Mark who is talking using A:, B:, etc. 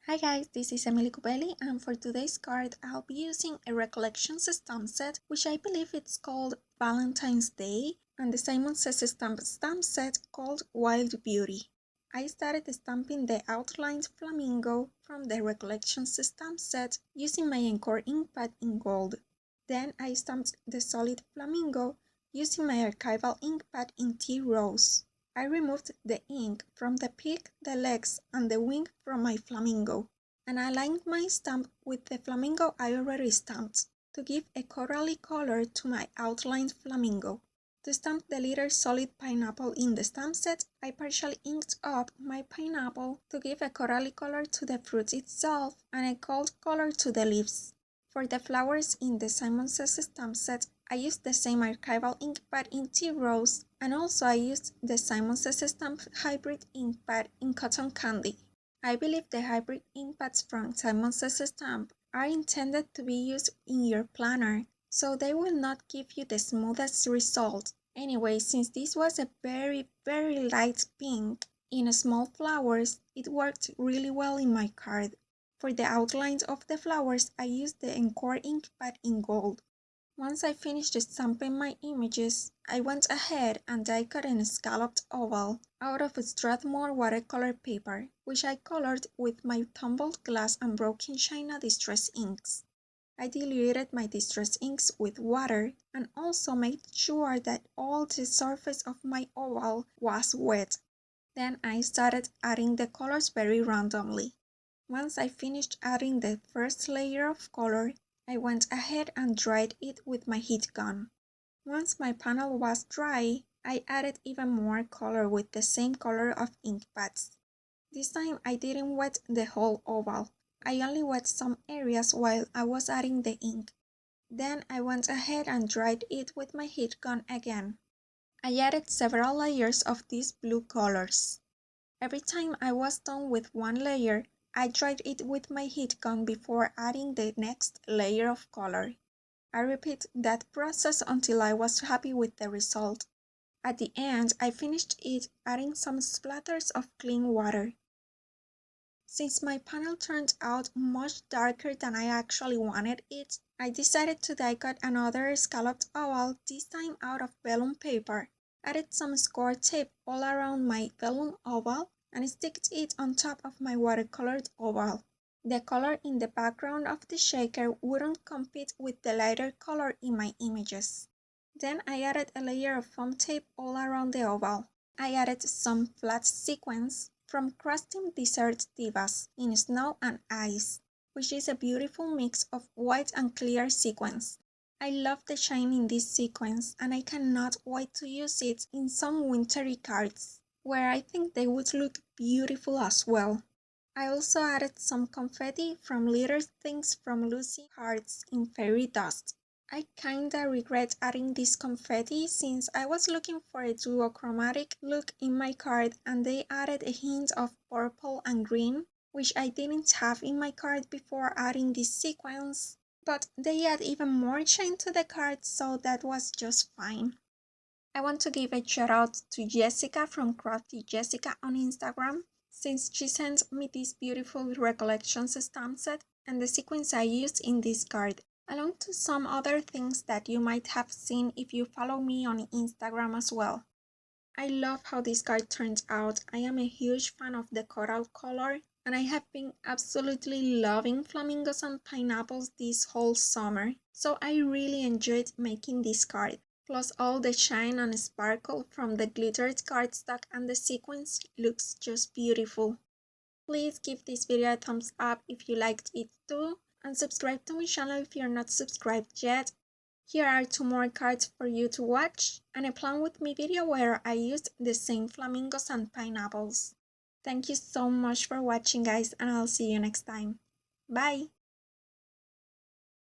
A: Hi guys, this is Emily Cubelli, and for today's card I'll be using a Recollections stamp set, which I believe it's called Valentine's Day, and the Simon Says stamp set called Wild Beauty. I started stamping the outlined flamingo from the Recollections stamp set using my Encore ink pad in gold. Then I stamped the solid flamingo using my archival ink pad in tea rose. I removed the ink from the peak, the legs, and the wing from my flamingo, and I aligned my stamp with the flamingo I already stamped to give a corally color to my outlined flamingo. To stamp the little solid pineapple in the stamp set, I partially inked up my pineapple to give a corally color to the fruit itself and a gold color to the leaves. For the flowers in the Simon Says stamp set, I used the same archival ink pad in tea rose, and also I used the Simon Says stamp hybrid ink pad in cotton candy. I believe the hybrid ink pads from Simon Says stamp are intended to be used in your planner, so they will not give you the smoothest result. Anyway, since this was a very light pink in small flowers, it worked really well in my card. For the outlines of the flowers, I used the Encore ink pad in gold. Once I finished stamping my images, I went ahead and die cut a scalloped oval out of Strathmore watercolor paper, which I colored with my tumbled glass and broken china distress inks. I diluted my distress inks with water and also made sure that all the surface of my oval was wet. Then I started adding the colors very randomly. Once I finished adding the first layer of color, I went ahead and dried it with my heat gun. Once my panel was dry, I added even more color with the same color of ink pads. This time I didn't wet the whole oval. I only wet some areas while I was adding the ink. Then I went ahead and dried it with my heat gun again. I added several layers of these blue colors. Every time I was done with one layer, I dried it with my heat gun before adding the next layer of color. I repeat that process until I was happy with the result. At the end, I finished it adding some splatters of clean water. Since my panel turned out much darker than I actually wanted it, I decided to die cut another scalloped oval, this time out of vellum paper. Added some score tape all around my vellum oval and sticked it on top of my watercolored oval. The color in the background of the shaker wouldn't compete with the lighter color in my images. Then I added a layer of foam tape all around the oval. I added some flat sequins from Crusting Dessert Divas in Snow and Ice, which is a beautiful mix of white and clear sequins. I love the shine in this sequence and I cannot wait to use it in some wintry cards, where I think they would look beautiful as well. I also added some confetti from Little Things from Lucy cards in Fairy Dust. I kinda regret adding this confetti since I was looking for a duochromatic look in my card and they added a hint of purple and green, which I didn't have in my card before adding this sequence, but they add even more shine to the card, so that was just fine. I want to give a shout out to Jessica from Crafty Jessica on Instagram, since she sent me this beautiful Recollections stamp set and the sequins I used in this card, along to some other things that you might have seen if you follow me on Instagram as well. I love how this card turns out. I am a huge fan of the coral color, and I have been absolutely loving flamingos and pineapples this whole summer, so I really enjoyed making this card. Plus all the shine and sparkle from the glittered cardstock and the sequins looks just beautiful. Please give this video a thumbs up if you liked it too, and subscribe to my channel if you're not subscribed yet. Here are 2 more cards for you to watch, and a plan with me video where I used the same flamingos and pineapples. Thank you so much for watching guys, and I'll see you next time. Bye!